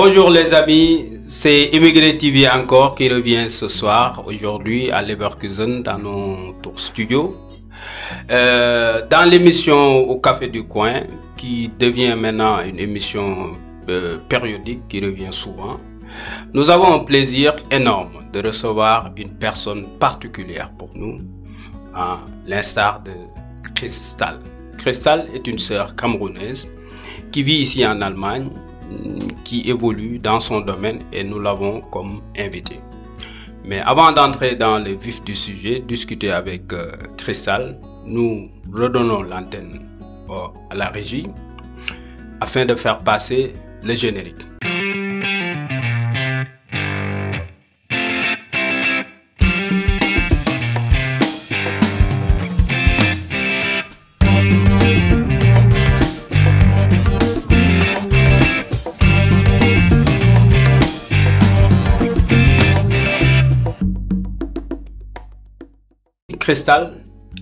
Bonjour les amis, c'est Immigré TV encore qui revient ce soir, aujourd'hui à Leverkusen dans notre studio. Dans l'émission Au Café du Coin, qui devient maintenant une émission périodique qui revient souvent, nous avons un plaisir énorme de recevoir une personne particulière pour nous, à l'instar de Crystal. Crystal est une sœur camerounaise qui vit ici en Allemagne, qui évolue dans son domaine et nous l'avons comme invité. Mais avant d'entrer dans le vif du sujet, discuter avec Crystal, nous redonnons l'antenne à la régie afin de faire passer le générique. Crystal,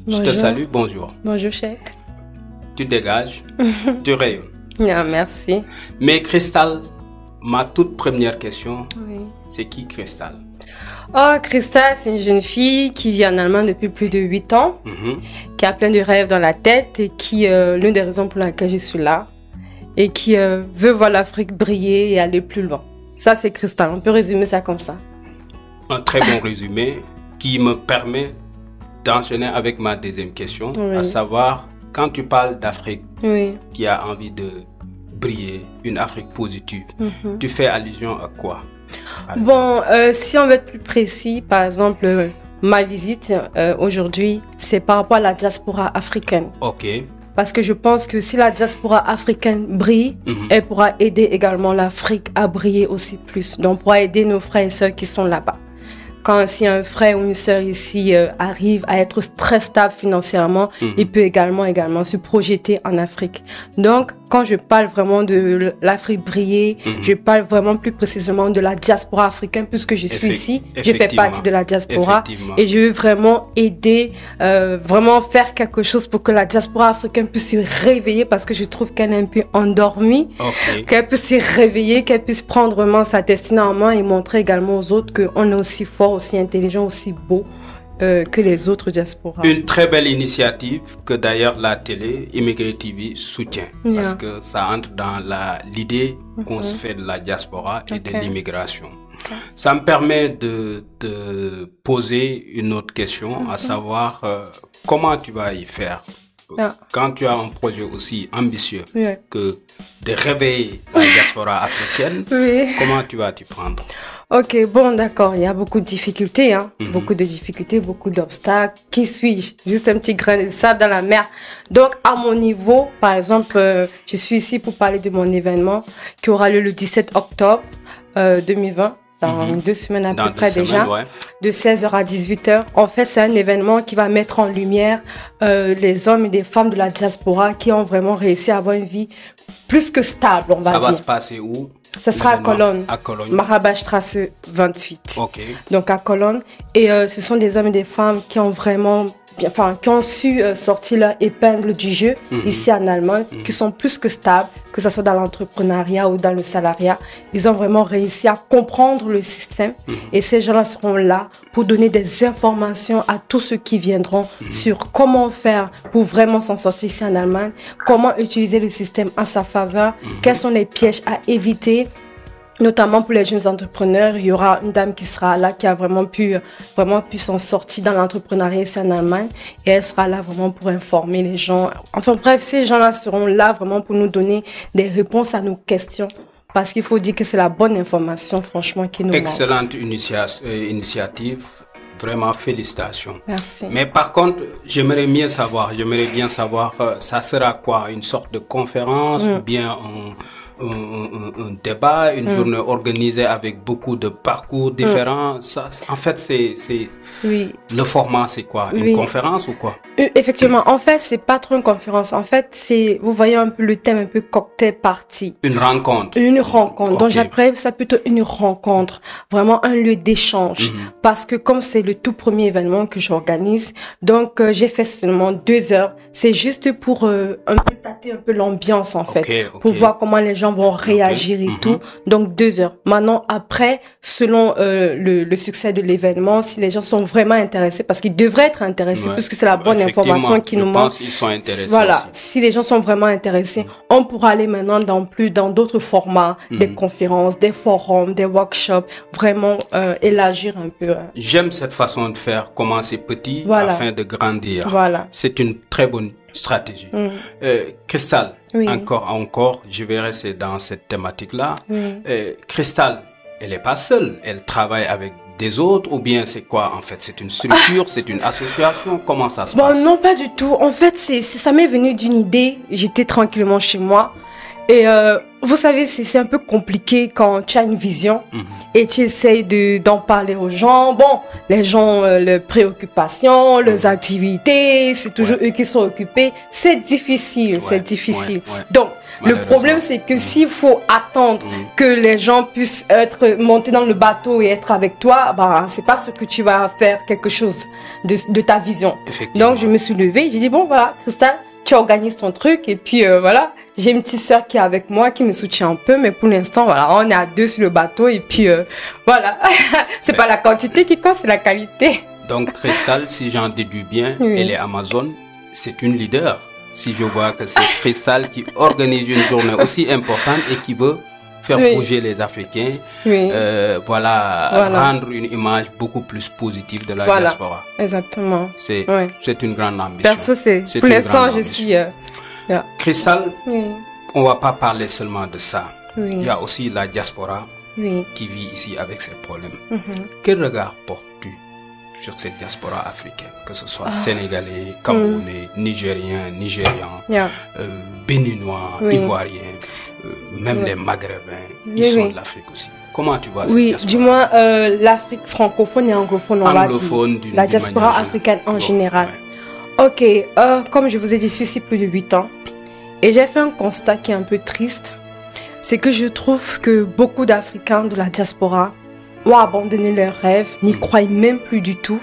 je te salue, bonjour. Bonjour, chef. Tu dégages, tu rayonnes. Ah, merci. Mais Crystal, ma toute première question, Oui. c'est qui Crystal? Oh, Crystal, c'est une jeune fille qui vit en Allemagne depuis plus de 8 ans, qui a plein de rêves dans la tête et qui, l'une des raisons pour laquelle je suis là, et qui veut voir l'Afrique briller et aller plus loin. Ça, c'est Crystal. On peut résumer ça comme ça. Un très bon résumé qui me permet d'enchaîner avec ma deuxième question, Oui. à savoir, quand tu parles d'Afrique Oui. qui a envie de briller, une Afrique positive, tu fais allusion à quoi? Bon, si on veut être plus précis, par exemple, ma visite aujourd'hui, c'est par rapport à la diaspora africaine. Ok. Parce que je pense que si la diaspora africaine brille, elle pourra aider également l'Afrique à briller aussi plus. Donc, on pourra aider nos frères et sœurs qui sont là-bas. Quand si un frère ou une sœur ici arrive à être très stable financièrement, il peut également se projeter en Afrique. Donc, quand je parle vraiment de l'Afrique briller, je parle vraiment plus précisément de la diaspora africaine, puisque je suis ici, je fais partie de la diaspora et je veux vraiment aider, vraiment faire quelque chose pour que la diaspora africaine puisse se réveiller, parce que je trouve qu'elle est un peu endormie, qu'elle puisse se réveiller, qu'elle puisse prendre vraiment sa destinée en main et montrer également aux autres qu'on est aussi fort, aussi intelligent, aussi beau que les autres diasporas. Une très belle initiative que d'ailleurs la télé Immigré TV soutient, parce que ça entre dans l'idée qu'on se fait de la diaspora et de l'immigration. Ça me permet de poser une autre question, à savoir comment tu vas y faire quand tu as un projet aussi ambitieux que de réveiller la diaspora africaine. Comment tu vas t'y prendre? Ok, bon, d'accord, il y a beaucoup de difficultés, hein. Beaucoup de difficultés, beaucoup d'obstacles. Qui suis-je? Juste un petit grain de sable dans la mer. Donc, à mon niveau, par exemple, je suis ici pour parler de mon événement qui aura lieu le 17 octobre 2020. Dans 2 semaines à peu près déjà, de 16h à 18h. En fait, c'est un événement qui va mettre en lumière les hommes et des femmes de la diaspora qui ont vraiment réussi à avoir une vie plus que stable, on va dire. Ça va se passer où? Ça sera à Cologne. À Cologne. Marabastrasse 28. Ok. Donc à Cologne. Et ce sont des hommes et des femmes qui ont vraiment, qui ont su sortir leur épingle du jeu ici en Allemagne, qui sont plus que stables, que ce soit dans l'entrepreneuriat ou dans le salariat. Ils ont vraiment réussi à comprendre le système et ces gens-là seront là pour donner des informations à tous ceux qui viendront sur comment faire pour vraiment s'en sortir ici en Allemagne, comment utiliser le système en sa faveur, quels sont les pièges à éviter. Notamment pour les jeunes entrepreneurs, il y aura une dame qui sera là, qui a vraiment pu s'en sortir dans l'entrepreneuriat ici en Allemagne, et elle sera là vraiment pour informer les gens. Enfin bref, ces gens-là seront là vraiment pour nous donner des réponses à nos questions, parce qu'il faut dire que c'est la bonne information, franchement, qui nous manque. Excellente initiative. Vraiment, félicitations. Merci. Mais par contre, j'aimerais bien savoir, ça sera quoi? Une sorte de conférence ou bien un débat, une journée organisée avec beaucoup de parcours différents. Ça, en fait, le format, c'est quoi? Une conférence ou quoi? Effectivement, en fait, c'est pas trop une conférence. En fait, c'est, vous voyez un peu le thème, un peu cocktail party. Une rencontre. Une rencontre. Donc, j'appelle ça plutôt une rencontre. Vraiment un lieu d'échange. Parce que comme c'est le tout premier événement que j'organise, donc, j'ai fait seulement 2 heures. C'est juste pour, un peu tâter un peu l'ambiance, en fait. Pour voir comment les gens gens vont réagir et tout. Donc 2 heures. Maintenant, après, selon le succès de l'événement, si les gens sont vraiment intéressés, parce qu'ils devraient être intéressés, puisque c'est la bonne information qui nous manque. Ils sont intéressés. Voilà. Aussi. Si les gens sont vraiment intéressés, on pourra aller maintenant dans d'autres formats, des conférences, des forums, des workshops, vraiment élargir un peu. J'aime cette façon de faire, commencer petit afin de grandir. Voilà. C'est une très bonne stratégie. Cristal, encore, je vais rester dans cette thématique-là. Cristal, elle est pas seule, elle travaille avec des autres, ou bien c'est quoi en fait? C'est une structure, c'est une association, comment ça se passe? Non, pas du tout. En fait, ça m'est venu d'une idée. J'étais tranquillement chez moi. Et vous savez, c'est un peu compliqué quand tu as une vision et tu essayes d'en parler aux gens. Bon, les gens, leurs préoccupations, leurs activités, c'est toujours eux qui sont occupés. C'est difficile, c'est difficile. Donc, le problème, c'est que s'il faut attendre que les gens puissent monter dans le bateau et être avec toi, bah, c'est pas ce que tu vas faire quelque chose de ta vision. Donc, je me suis levée, j'ai dit, bon, voilà, Cristal, tu organises ton truc et puis voilà, j'ai une petite sœur qui est avec moi, qui me soutient un peu, mais pour l'instant, voilà, on est à 2 sur le bateau et puis voilà, c'est pas la quantité qui compte, c'est la qualité. Donc Cristal, si j'en déduis bien, elle est Amazon, c'est une leader. Si je vois que c'est Cristal qui organise une journée aussi importante et qui veut faire bouger les Africains, rendre une image beaucoup plus positive de la diaspora. Exactement. C'est une grande ambition. Perso, pour l'instant, je suis... Cristal, on va pas parler seulement de ça. Il y a aussi la diaspora qui vit ici avec ses problèmes. Quel regard portes-tu sur cette diaspora africaine, que ce soit sénégalais, camerounais, nigériens, béninois, ivoiriens, même les maghrébins, ils sont de l'Afrique aussi. Comment tu vois cette diaspora? Du moins l'Afrique francophone et anglophone, on va dire. La diaspora africaine en général. Ok, comme je vous ai dit, je suis ici plus de 8 ans. Et j'ai fait un constat qui est un peu triste. C'est que je trouve que beaucoup d'Africains de la diaspora ont abandonné leurs rêves, n'y croient même plus du tout.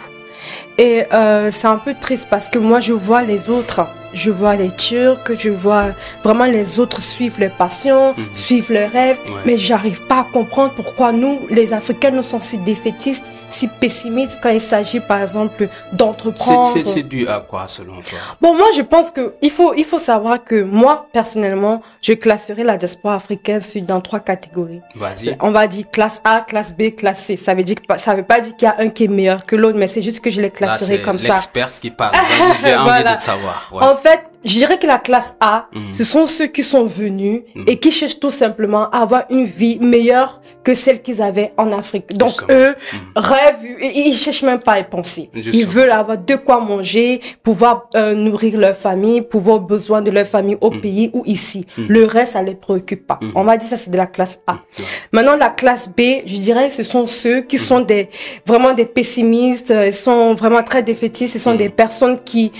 Et c'est un peu triste parce que moi, je vois les autres. Je vois les Turcs, je vois vraiment les autres suivre leurs passions, suivre leurs rêves. Mais j'arrive pas à comprendre pourquoi nous, les Africains, nous sommes si défaitistes, si pessimistes quand il s'agit, par exemple, d'entreprendre. C'est dû à quoi, selon toi? Bon, moi, je pense que il faut savoir que moi, personnellement, je classerai la diaspora africaine dans 3 catégories. Vas-y. On va dire classe A, classe B, classe C. Ça veut pas dire qu'il y a un qui est meilleur que l'autre, mais c'est juste que je les classerai comme ça. L'expert qui parle. Vas-y, j'ai envie de savoir. En fait, je dirais que la classe A, ce sont ceux qui sont venus et qui cherchent tout simplement à avoir une vie meilleure que celle qu'ils avaient en Afrique. Donc eux rêvent, ils cherchent même pas à y penser. Ils veulent avoir de quoi manger, pouvoir nourrir leur famille, pouvoir besoin de leur famille au pays ou ici. Le reste, ça les préoccupe pas. On va dire ça, c'est de la classe A. Maintenant, la classe B, je dirais, ce sont ceux qui sont vraiment des pessimistes, ils sont vraiment très défaitistes, ce sont des personnes qui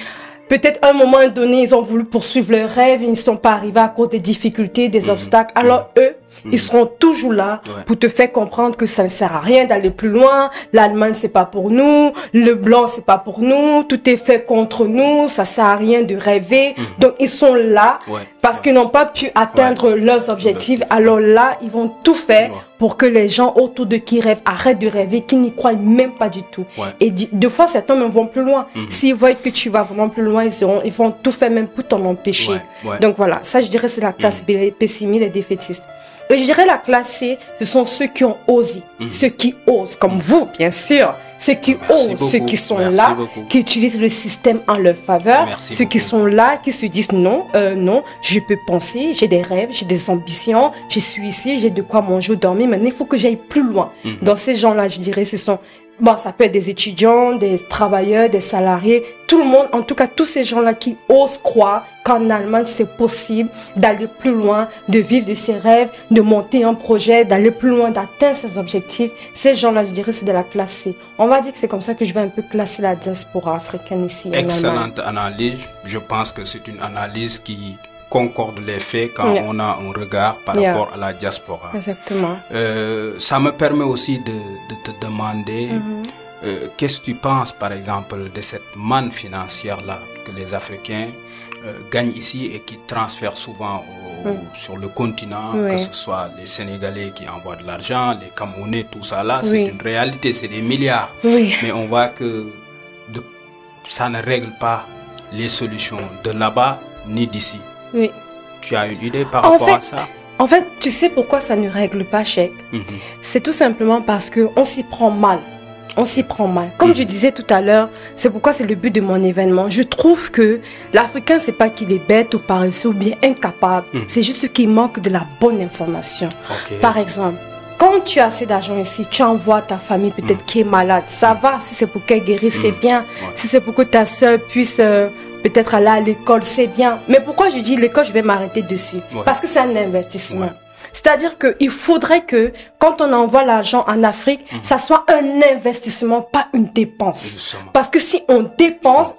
peut-être à un moment donné, ils ont voulu poursuivre leurs rêves, ils ne sont pas arrivés à cause des difficultés, des obstacles. Alors eux, ils seront toujours là pour te faire comprendre que ça ne sert à rien d'aller plus loin. L'Allemagne, c'est pas pour nous. Le blanc, c'est pas pour nous. Tout est fait contre nous. Ça sert à rien de rêver. Donc ils sont là parce qu'ils n'ont pas pu atteindre leurs objectifs. Alors là, ils vont tout faire pour que les gens autour de qui rêvent arrêtent de rêver, qui n'y croient même pas du tout. Et deux fois, certains même vont plus loin. S'ils voient que tu vas vraiment plus loin, ils vont tout faire même pour t'en empêcher. Donc voilà, ça je dirais c'est la classe pessimiste et défaitiste. Et je dirais la classe C, ce sont ceux qui ont osé, ceux qui osent, comme vous bien sûr, ceux qui osent, ceux qui sont là, qui utilisent le système en leur faveur, ceux qui sont là, qui se disent non, non, je peux penser, j'ai des rêves, j'ai des ambitions, je suis ici, j'ai de quoi manger ou dormir, maintenant il faut que j'aille plus loin. Dans ces gens-là, je dirais, ce sont... Bon, ça peut être des étudiants, des travailleurs, des salariés, tout le monde, en tout cas tous ces gens-là qui osent croire qu'en Allemagne c'est possible d'aller plus loin, de vivre de ses rêves, de monter un projet, d'aller plus loin, d'atteindre ses objectifs. Ces gens-là, je dirais, c'est de la classe C. On va dire que c'est comme ça que je vais un peu classer la diaspora africaine ici. Excellente analyse. Je pense que c'est une analyse qui concorde les faits quand on a un regard par rapport à la diaspora. Exactement. Ça me permet aussi de te demander qu'est-ce que tu penses par exemple de cette manne financière là que les Africains gagnent ici et qui transfèrent souvent sur le continent, que ce soit les Sénégalais qui envoient de l'argent, les Camerounais, tout ça là, c'est une réalité, c'est des milliards. Mais on voit que ça ne règle pas les solutions de là-bas ni d'ici. Tu as une idée par rapport à ça? En fait, tu sais pourquoi ça ne règle pas, Cheikh? C'est tout simplement parce qu'on s'y prend mal. On s'y prend mal. Comme je disais tout à l'heure, c'est pourquoi c'est le but de mon événement. Je trouve que l'Africain, c'est pas qu'il est bête ou paresseux ou bien incapable. C'est juste qu'il manque de la bonne information. Par exemple, quand tu as assez d'argent ici, tu envoies ta famille peut-être qui est malade. Ça va, si c'est pour qu'elle guérisse, c'est bien. Si c'est pour que ta soeur puisse peut-être aller à l'école, c'est bien. Mais pourquoi je dis l'école, je vais m'arrêter dessus? Parce que c'est un investissement. C'est-à-dire qu'il faudrait que quand on envoie l'argent en Afrique, ça soit un investissement, pas une dépense. Parce que si on dépense,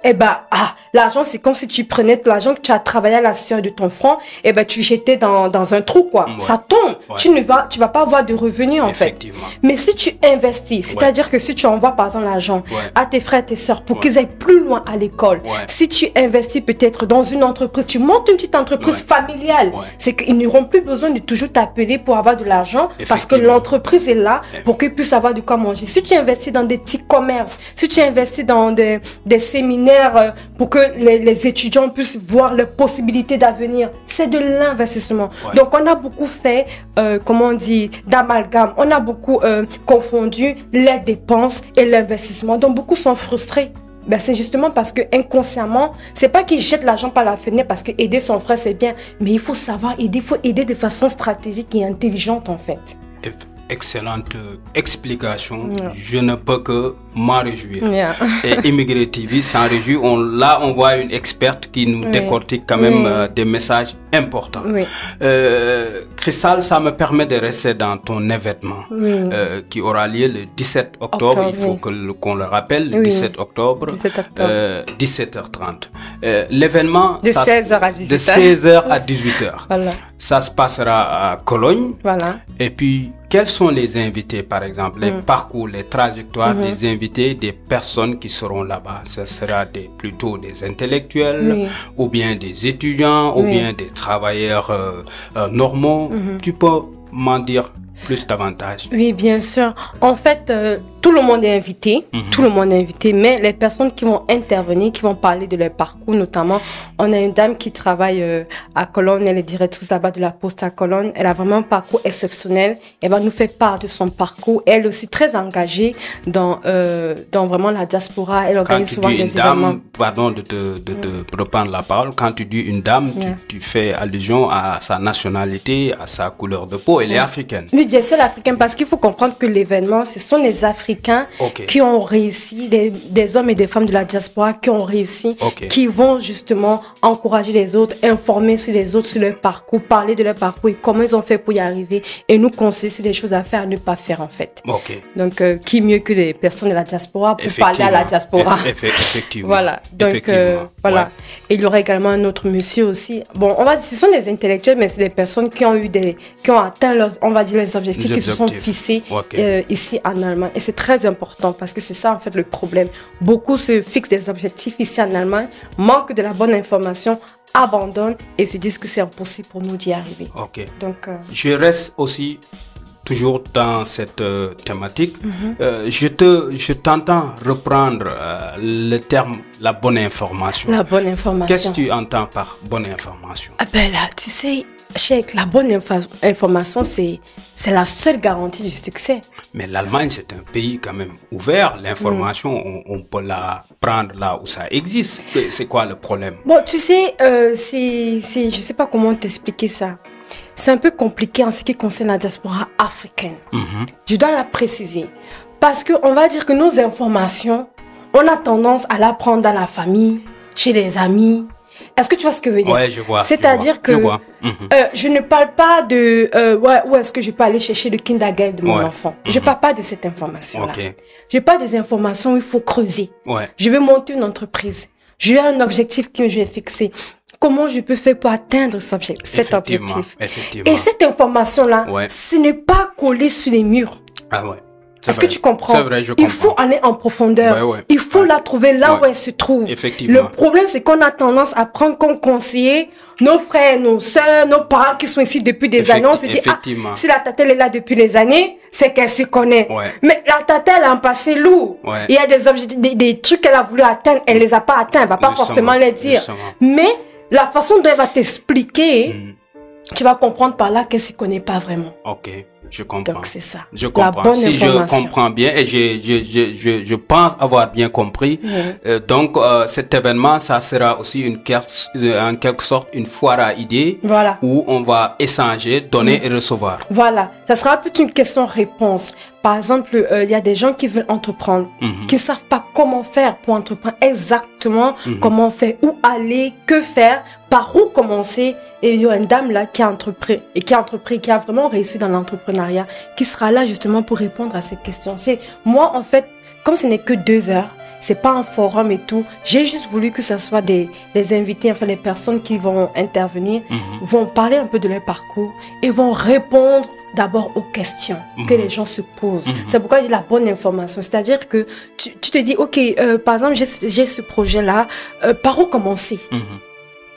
l'argent, c'est comme si tu prenais l'argent que tu as travaillé à la sueur de ton front, tu jetais dans un trou, quoi. Ça tombe. Tu vas pas avoir de revenus, en fait. Mais si tu investis, c'est-à-dire que si tu envoies, par exemple, l'argent à tes frères, tes sœurs, pour qu'ils aillent plus loin à l'école, si tu investis peut-être dans une entreprise, tu montes une petite entreprise familiale, c'est qu'ils n'auront plus besoin de toujours t'appeler pour avoir de l'argent, parce que l'entreprise est là pour qu'ils puissent avoir de quoi manger. Si tu investis dans des petits commerces, si tu investis dans des séminaires pour que les étudiants puissent voir leurs possibilités d'avenir, c'est de l'investissement. Donc on a beaucoup fait, comment on dit, d'amalgame. On a beaucoup confondu les dépenses et l'investissement. Donc beaucoup sont frustrés. C'est justement parce que inconsciemment, c'est pas qu'ils jettent l'argent par la fenêtre parce que aider son frère c'est bien, mais il faut savoir aider, il faut aider de façon stratégique et intelligente en fait. Excellente explication. Je ne peux que m'en réjouir. Et Immigré TV s'en réjouit. Là, on voit une experte qui nous décortique quand même des messages importants. Crystal, ça me permet de rester dans ton événement qui aura lieu le 17 octobre. Il faut qu'on le rappelle, le 17 octobre, 17h30. L'événement de 16h à 18h. De 16h à 18h. Ça se passera à Cologne. Et puis, quels sont les invités, par exemple, les parcours, les trajectoires des invités, des personnes qui seront là-bas? Ce sera plutôt des intellectuels, ou bien des étudiants, ou bien des travailleurs normaux. Tu peux m'en dire plus davantage? Oui, bien sûr. En fait, tout le monde est invité. Tout le monde est invité. Mais les personnes qui vont intervenir, qui vont parler de leur parcours, notamment, on a une dame qui travaille à Cologne. Elle est directrice là-bas de la Poste à Cologne. Elle a vraiment un parcours exceptionnel. Elle va nous faire part de son parcours. Elle est aussi très engagée dans vraiment la diaspora. Elle organise souvent des événements. Pardon de reprendre la parole. Quand tu dis une dame, tu fais allusion à sa nationalité, à sa couleur de peau. Elle est africaine. Oui, bien sûr, l'Africaine, parce qu'il faut comprendre que l'événement, ce sont les Africains qui ont réussi, des hommes et des femmes de la diaspora qui ont réussi, qui vont justement encourager les autres, informer sur les autres, sur leur parcours, parler de leur parcours et comment ils ont fait pour y arriver et nous conseiller sur les choses à faire, à ne pas faire en fait. Donc, qui mieux que les personnes de la diaspora pour parler à la diaspora. Effectivement. Voilà. Donc, voilà. Et il y aura également un autre monsieur aussi. Bon, ce sont des intellectuels, mais c'est des personnes qui ont atteint on va dire les objectifs qui se sont fixés ici en Allemagne. Et c'est très important parce que c'est ça en fait le problème. Beaucoup se fixent des objectifs ici en Allemagne, manquent de la bonne information, abandonnent et se disent que c'est impossible pour nous d'y arriver. Donc, je reste aussi toujours dans cette thématique. Je t'entends reprendre le terme la bonne information. La bonne information. Qu'est-ce que tu entends par bonne information? Là, tu sais, Cheikh, la bonne information, c'est la seule garantie du succès. Mais l'Allemagne, c'est un pays quand même ouvert. L'information, on peut la prendre là où ça existe. C'est quoi le problème? Bon, tu sais, je sais pas comment t'expliquer ça. C'est un peu compliqué en ce qui concerne la diaspora africaine. Je dois la préciser. Parce qu'on va dire que nos informations, on a tendance à la prendre dans la famille, chez les amis. Est-ce que tu vois ce que je veux dire? Ouais, je vois. C'est-à-dire que je ne parle pas de où est-ce que je peux aller chercher le kindergarten de mon enfant. Je parle pas de cette information-là. Je parle des informations où il faut creuser. Je veux monter une entreprise. J'ai un objectif que je vais fixer. Comment je peux faire pour atteindre cet objectif? Et cette information-là, ce n'est pas collé sur les murs. Est-ce que tu comprends? C'est vrai, je comprends. Il faut aller en profondeur. Il faut la trouver là où elle se trouve. Effectivement. Le problème, c'est qu'on a tendance à prendre comme conseiller nos frères, nos sœurs, nos parents qui sont ici depuis des années. On se dit, si la tata elle est là depuis des années, c'est qu'elle se connaît. Mais la tata, elle a un passé lourd. Il y a des objectifs, des trucs qu'elle a voulu atteindre, elle les a pas atteints. Elle va pas forcément les dire. Mais la façon dont elle va t'expliquer, tu vas comprendre par là qu'elle se connaît pas vraiment. Ok. Je comprends. Donc c'est ça. Je comprends. Si je comprends bien et je pense avoir bien compris, donc cet événement, ça sera aussi en quelque sorte une foire à idées, où on va échanger, donner et recevoir. Voilà. Ça sera plutôt une question-réponse. Par exemple, il y a des gens qui veulent entreprendre, qui savent pas comment faire pour entreprendre exactement, comment faire, où aller, que faire, par où commencer. Et il y a une dame là qui a entrepris et qui a vraiment réussi dans l'entrepreneuriat, qui sera là justement pour répondre à ces questions. C'est moi en fait, comme ce n'est que 2 heures, c'est pas un forum et tout. J'ai juste voulu que ça soit des invités, enfin les personnes qui vont intervenir, vont parler un peu de leur parcours et vont répondre d'abord aux questions que les gens se posent. C'est pourquoi j'ai la bonne information. C'est-à-dire que tu te dis, ok, par exemple, j'ai ce projet-là, par où commencer?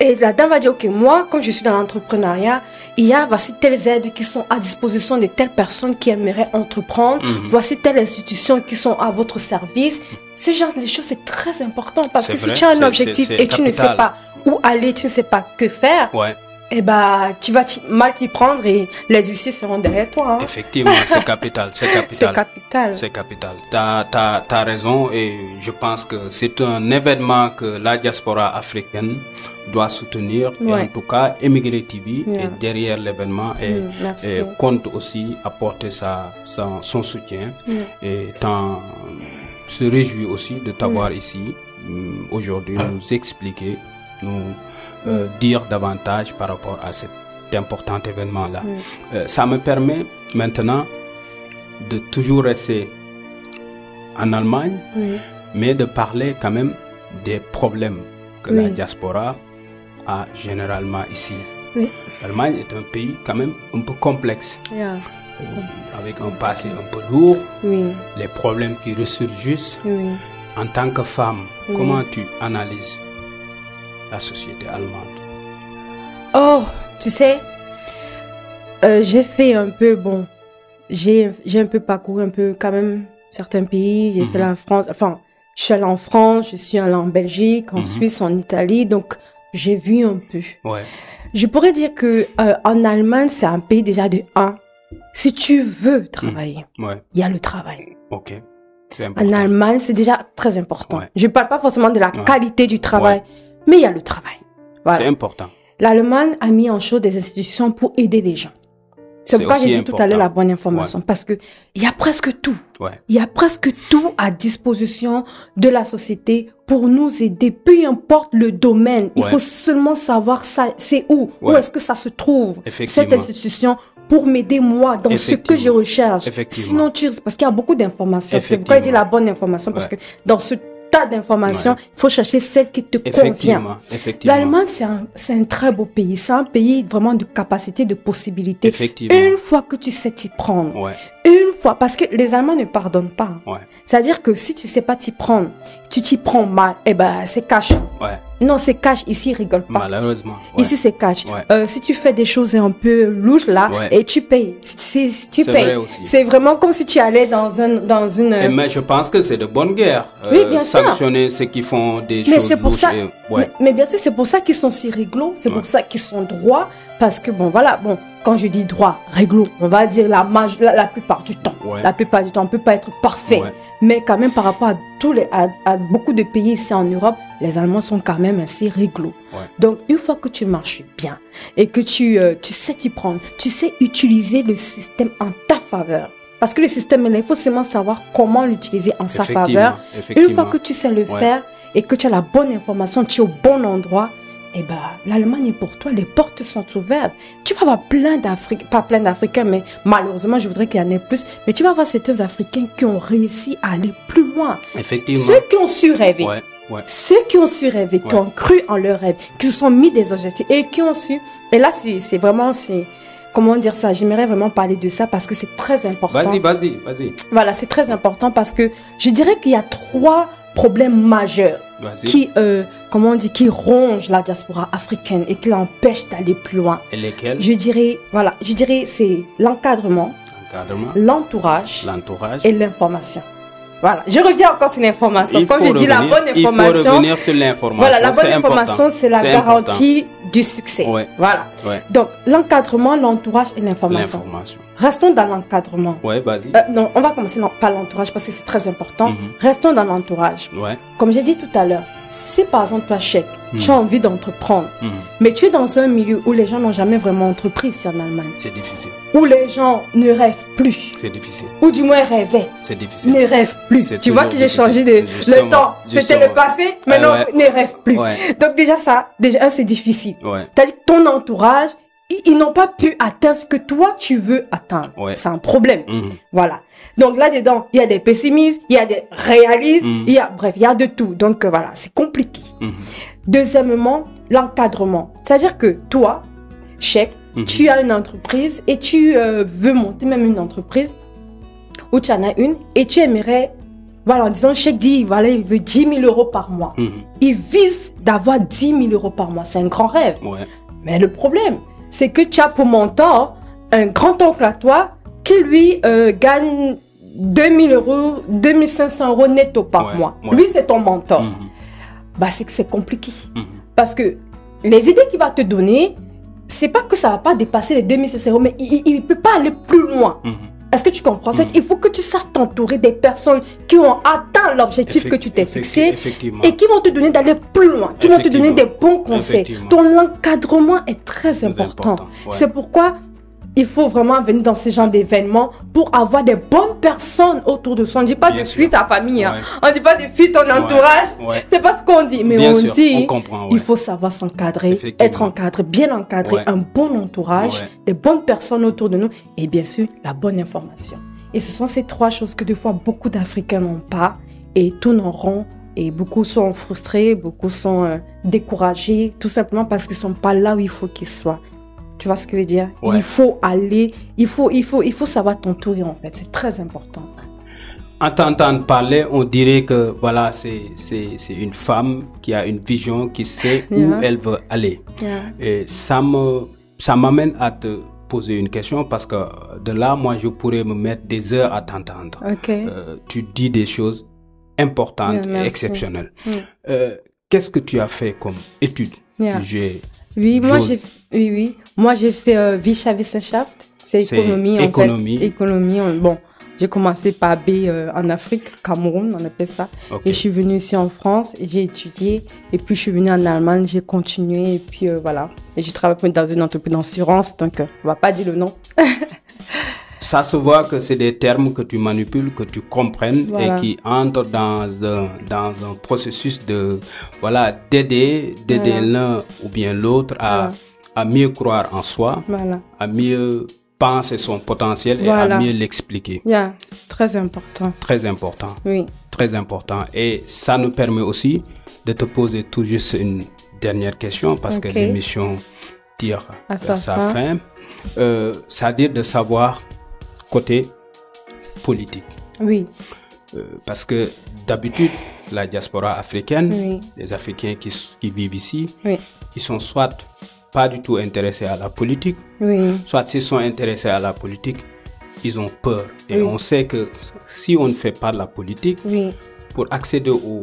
Et la dame va dire, ok, moi, comme je suis dans l'entrepreneuriat, il y a voici telles aides qui sont à disposition de telles personnes qui aimeraient entreprendre. Voici telles institutions qui sont à votre service. Ce genre de choses, c'est très important parce que si tu as un objectif et tu ne sais pas où aller, tu ne sais pas que faire, eh ben, tu vas mal t'y prendre et les huissiers seront derrière toi. Hein. Effectivement, c'est capital, c'est capital. C'est capital. C'est capital. T'as raison et je pense que c'est un événement que la diaspora africaine doit soutenir. Et en tout cas, Émigré TV est derrière l'événement et compte aussi apporter son soutien. Et se réjouit aussi de t'avoir ici aujourd'hui, nous expliquer, dire davantage par rapport à cet important événement-là. Ça me permet maintenant de toujours rester en Allemagne, mais de parler quand même des problèmes que la diaspora a généralement ici. L'Allemagne est un pays quand même un peu complexe, avec un passé un peu lourd, les problèmes qui ressurgissent. En tant que femme, comment tu analyses la société allemande? Oh, tu sais, j'ai fait un peu, j'ai un peu parcouru un peu quand même certains pays. J'ai fait la France, enfin, je suis allée en France, je suis allée en Belgique, en Suisse, en Italie, donc j'ai vu un peu. Je pourrais dire que en Allemagne, c'est un pays déjà de 1. Si tu veux travailler, il y a le travail. Ok. C'est important. En Allemagne, c'est déjà très important. Je ne parle pas forcément de la qualité du travail, mais il y a le travail. Voilà. C'est important. L'Allemagne a mis en chose des institutions pour aider les gens. C'est pourquoi j'ai dit tout à l'heure la bonne information. Parce que il y a presque tout. Il y a presque tout à disposition de la société pour nous aider. Peu importe le domaine. Il faut seulement savoir ça, c'est où. Où est-ce que ça se trouve, cette institution, pour m'aider moi dans ce que je recherche. Sinon, parce qu'il y a beaucoup d'informations. C'est pourquoi j'ai dit la bonne information. Parce que dans ce tas d'informations, il faut chercher celle qui te convient. L'Allemagne, c'est un très beau pays. C'est un pays vraiment de capacité, de possibilités. Une fois que tu sais t'y prendre, une fois, parce que les Allemands ne pardonnent pas. C'est-à-dire que si tu sais pas t'y prendre, tu t'y prends mal, eh ben, c'est cash. Non, c'est cash. Ici, ils rigolent pas. Malheureusement. Ici, c'est cash. Si tu fais des choses un peu louches, là, et tu payes. Tu payes. C'est vraiment comme si tu allais dans une... Mais je pense que c'est de bonne guerre. Bien sûr. Sanctionner ceux qui font des choses pour louches. Ça, mais bien sûr, c'est pour ça qu'ils sont si réglo. C'est pour ça qu'ils sont droits. Parce que, quand je dis droit, réglo, on va dire la plupart du temps. La plupart du temps, on peut pas être parfait. Mais quand même, par rapport à beaucoup de pays ici en Europe, les Allemands sont quand même assez réglo. Donc, une fois que tu marches bien et que tu sais t'y prendre, tu sais utiliser le système en ta faveur. Parce que le système, il faut seulement savoir comment l'utiliser en sa faveur. Une fois que tu sais le faire et que tu as la bonne information, tu es au bon endroit, eh ben, l'Allemagne est pour toi, les portes sont ouvertes. Tu vas avoir pas plein d'Africains, mais malheureusement, je voudrais qu'il y en ait plus. Mais tu vas avoir certains Africains qui ont réussi à aller plus loin. Ceux qui ont su rêver. Ceux qui ont su rêver, qui ont cru en leur rêve, qui se sont mis des objectifs et qui ont su. Et là, c'est vraiment, comment dire ça, j'aimerais vraiment parler de ça parce que c'est très important. Vas-y. Voilà, c'est très important parce que je dirais qu'il y a 3 problèmes majeurs qui, comment on dit, qui rongent la diaspora africaine et qui l'empêchent d'aller plus loin. Et lesquels? Je dirais, c'est l'encadrement, l'entourage et l'information. Voilà, je reviens encore sur l'information. Comme je dis, la bonne information. Il faut revenir sur l'information. Voilà, la bonne information, c'est la garantie du succès. Ouais. Voilà. Ouais. Donc, l'encadrement, l'entourage et l'information. Restons dans l'encadrement. Ouais, vas-y. Non, on va commencer par l'entourage parce que c'est très important. Restons dans l'entourage. Ouais. Comme j'ai dit tout à l'heure, si par exemple toi, Cheikh, tu as envie d'entreprendre, mais tu es dans un milieu où les gens n'ont jamais vraiment entrepris ici en Allemagne. C'est difficile. Où les gens ne rêvent plus. C'est difficile. Ou du moins rêvaient. C'est difficile. Ne rêvent plus. Tu vois que j'ai changé le temps. C'était le passé, maintenant ne rêvent plus. Donc déjà c'est difficile. C'est-à-dire que ton entourage, ils n'ont pas pu atteindre ce que toi tu veux atteindre. C'est un problème. Voilà. Donc là-dedans, il y a des pessimistes, il y a des réalistes, il y a de tout. Donc voilà, c'est compliqué. Deuxièmement, l'encadrement. C'est-à-dire que toi, Cheikh, tu as une entreprise et tu veux monter même une entreprise ou tu en as une et tu aimerais, voilà, en disant Cheikh dit, voilà, il veut 10 000 euros par mois. Il vise d'avoir 10 000 euros par mois. C'est un grand rêve. Mais le problème, c'est que tu as pour mentor un grand-oncle à toi qui, lui, gagne 2 000 euros, 2 500 euros netto par mois. Lui, c'est ton mentor. Bah, c'est que c'est compliqué. Parce que les idées qu'il va te donner, c'est pas que ça va pas dépasser les 2 500 euros, mais il peut pas aller plus loin. Est-ce que tu comprends? Il faut que tu saches t'entourer des personnes qui ont atteint l'objectif que tu t'es fixé et qui vont te donner d'aller plus loin, qui vont te donner des bons conseils. Donc l'encadrement est très important. C'est pourquoi il faut vraiment venir dans ce genre d'événements pour avoir des bonnes personnes autour de soi. On ne dit pas de fuir ta famille, on ne dit pas de fuir ton entourage. C'est pas ce qu'on dit, mais on dit il faut savoir s'encadrer, être encadré, bien encadré, un bon entourage, des bonnes personnes autour de nous et bien sûr la bonne information. Et ce sont ces 3 choses que des fois beaucoup d'Africains n'ont pas et tournent en rond. Et beaucoup sont frustrés, beaucoup sont découragés, tout simplement parce qu'ils ne sont pas là où il faut qu'ils soient. Tu vois ce que je veux dire? Il faut aller, il faut savoir t'entourer en fait, c'est très important. En t'entendant parler, on dirait que voilà, c'est une femme qui a une vision, qui sait où elle veut aller. Et ça m'amène à te poser une question parce que de là, moi, je pourrais me mettre des heures à t'entendre. Tu dis des choses importantes et exceptionnelles. Qu'est-ce que tu as fait comme étude? Moi j'ai fait Wirtschaftswissenschaft, c'est économie en fait. Économie. Bon, j'ai commencé par B en Afrique, Cameroun, on appelle ça. Et je suis venue ici en France et j'ai étudié. Et puis je suis venue en Allemagne, j'ai continué et puis voilà. Et je travaille dans une entreprise d'assurance, donc on va pas dire le nom. Ça se voit que c'est des termes que tu manipules, que tu comprennes et qui entrent dans un processus de d'aider l'un ou bien l'autre à mieux croire en soi, à mieux penser son potentiel et à mieux l'expliquer. Très important. Très important. Oui. Très important. Et ça nous permet aussi de te poser tout juste une dernière question parce que l'émission tire à sa fin. C'est-à-dire de savoir côté politique. Parce que d'habitude, la diaspora africaine, les Africains qui vivent ici, ils sont soit pas du tout intéressés à la politique, soit s'ils sont intéressés à la politique, ils ont peur. Et on sait que si on ne fait pas de la politique, pour accéder au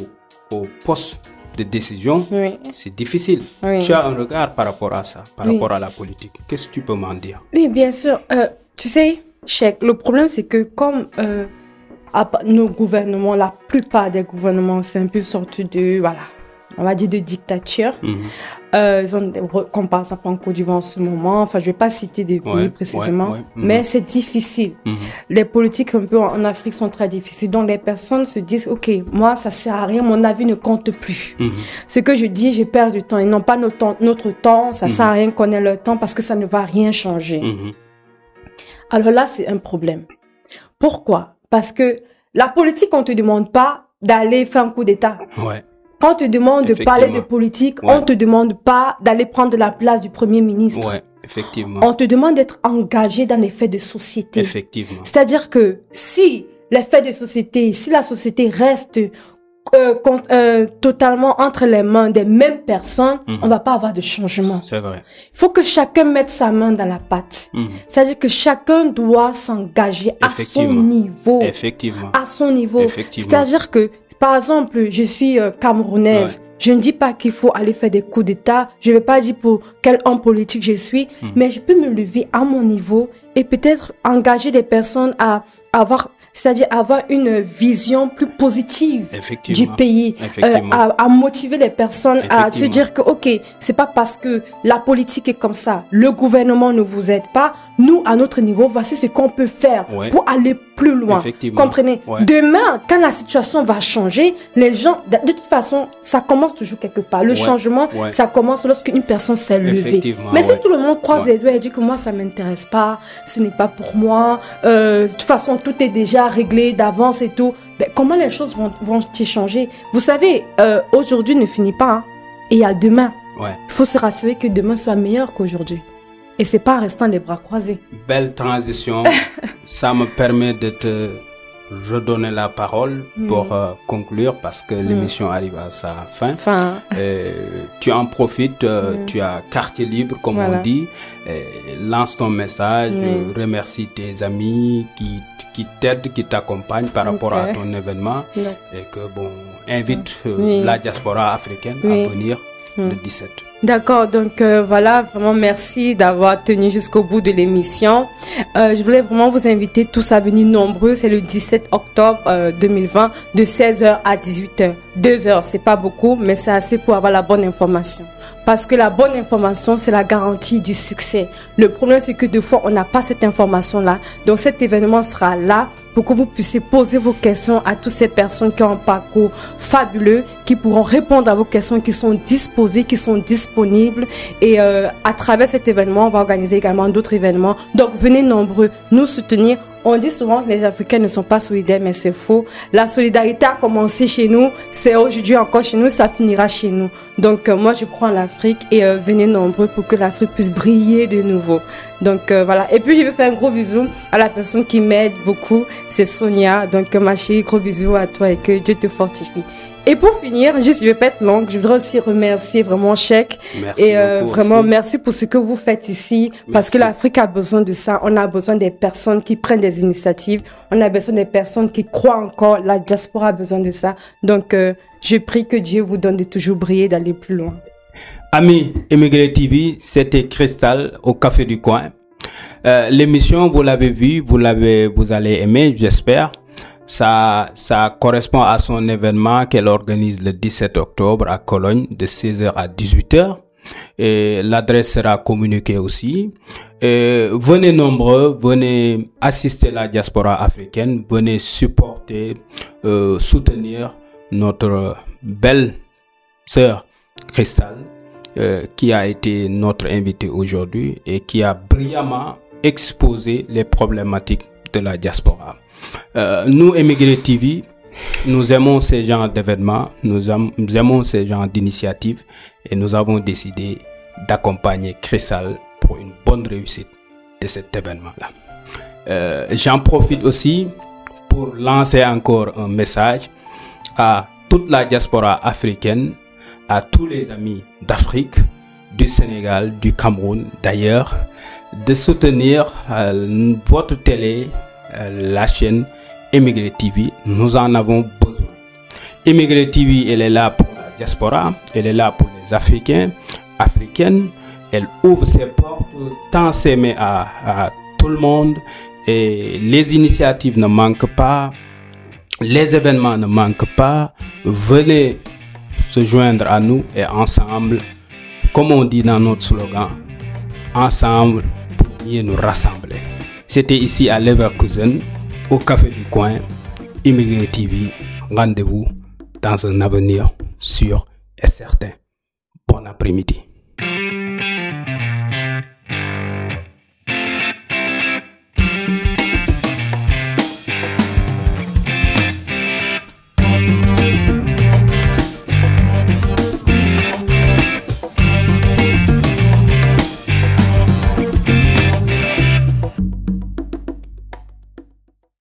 poste de décision, c'est difficile. Tu as un regard par rapport à ça, par rapport à la politique. Qu'est-ce que tu peux m'en dire? Oui, bien sûr. Tu sais, Cheikh, le problème c'est que comme nos gouvernements, la plupart des gouvernements, c'est un peu une sorte de, on va dire de dictature. Ils ont, comme par exemple en Côte d'Ivoire en ce moment, enfin je vais pas citer des pays précisément, mais c'est difficile. Les politiques un peu en Afrique sont très difficiles, donc les personnes se disent ok, moi ça sert à rien, mon avis ne compte plus. Ce que je dis, je perds du temps, ils n'ont pas notre temps, ça sert à rien qu'on ait leur temps parce que ça ne va rien changer. Alors là c'est un problème. Pourquoi? Parce que la politique, on te demande pas d'aller faire un coup d'État. Quand on te demande de parler de politique, on te demande pas d'aller prendre la place du Premier ministre. Effectivement. On te demande d'être engagé dans les faits de société. Effectivement. C'est-à-dire que si les faits de société, si la société reste totalement entre les mains des mêmes personnes, on va pas avoir de changement. C'est vrai. Il faut que chacun mette sa main dans la pâte. C'est-à-dire que chacun doit s'engager à son niveau. Effectivement. À son niveau. Effectivement. C'est-à-dire que, par exemple, je suis camerounaise. Ouais. Je ne dis pas qu'il faut aller faire des coups d'État. Je ne vais pas dire pour quel homme politique je suis, mais je peux me lever à mon niveau et peut-être engager des personnes à avoir, c'est-à-dire avoir une vision plus positive du pays, à motiver les personnes à se dire que ok, c'est pas parce que la politique est comme ça, le gouvernement ne vous aide pas, nous à notre niveau, voici ce qu'on peut faire pour aller plus loin. Comprenez? Demain, quand la situation va changer, les gens, de toute façon, ça commence toujours quelque part. Le changement, ça commence lorsqu'une personne s'est levée. Mais si tout le monde croise les doigts et dit que moi ça m'intéresse pas, ce n'est pas pour moi, de toute façon tout est déjà réglé d'avance et tout, ben, comment les choses vont-ils changer? Vous savez, aujourd'hui ne finit pas, hein, et il y a demain. Il faut se rassurer que demain soit meilleur qu'aujourd'hui. Et c'est pas en restant les bras croisés. Belle transition. Ça me permet de te redonner la parole pour conclure parce que l'émission arrive à sa fin. Tu en profites, tu as quartier libre comme on dit. Lance ton message, remercie tes amis qui t'aident, qui t'accompagnent par rapport à ton événement et que bon, invite la diaspora africaine à venir le 17. D'accord, donc voilà, vraiment merci d'avoir tenu jusqu'au bout de l'émission. Je voulais vraiment vous inviter tous à venir nombreux. C'est le 17 octobre 2020 de 16h à 18h. 2 heures, c'est pas beaucoup, mais c'est assez pour avoir la bonne information. Parce que la bonne information, c'est la garantie du succès. Le problème, c'est que des fois, on n'a pas cette information-là. Donc cet événement sera là pour que vous puissiez poser vos questions à toutes ces personnes qui ont un parcours fabuleux, qui pourront répondre à vos questions, qui sont disposées, qui sont disponibles. Et à travers cet événement, on va organiser également d'autres événements. Donc venez nombreux nous soutenir. On dit souvent que les Africains ne sont pas solidaires, mais c'est faux. La solidarité a commencé chez nous, c'est aujourd'hui encore chez nous, ça finira chez nous. Donc moi je crois en l'Afrique et venez nombreux pour que l'Afrique puisse briller de nouveau. Donc voilà. Et puis je veux faire un gros bisou à la personne qui m'aide beaucoup, c'est Sonia. Donc ma chérie, gros bisou à toi et que Dieu te fortifie. Et pour finir, juste, je vais pas être longue, je voudrais aussi remercier vraiment Cheikh. Merci beaucoup vraiment, aussi. merci pour ce que vous faites ici. Parce que l'Afrique a besoin de ça. On a besoin des personnes qui prennent des initiatives. On a besoin des personnes qui croient encore. La diaspora a besoin de ça. Donc, je prie que Dieu vous donne de toujours briller, d'aller plus loin. Amis Immigré TV, c'était Cristal au Café du Coin. L'émission, vous l'avez vu, vous allez aimer, j'espère. Ça correspond à son événement qu'elle organise le 17 octobre à Cologne de 16h à 18h. Et l'adresse sera communiquée aussi. Et venez nombreux, venez assister la diaspora africaine, venez supporter, soutenir notre belle sœur Cristal, qui a été notre invitée aujourd'hui et qui a brillamment exposé les problématiques de la diaspora. Nous, Immigré TV, nous aimons ces genres d'événements, nous aimons ces genres d'initiatives et nous avons décidé d'accompagner Cristal pour une bonne réussite de cet événement-là. J'en profite aussi pour lancer encore un message à toute la diaspora africaine, à tous les amis d'Afrique, du Sénégal, du Cameroun, d'ailleurs, de soutenir votre télé, la chaîne Immigré TV. Nous en avons besoin. Immigré TV, elle est là pour la diaspora, elle est là pour les Africains, Africaines. Elle ouvre ses portes, tend ses mains à tout le monde et les initiatives ne manquent pas, les événements ne manquent pas. Venez se joindre à nous et ensemble, comme on dit dans notre slogan, ensemble pour mieux nous rassembler. C'était ici à Leverkusen, au Café du Coin, Immigré TV. Rendez-vous dans un avenir sûr et certain. Bon après-midi.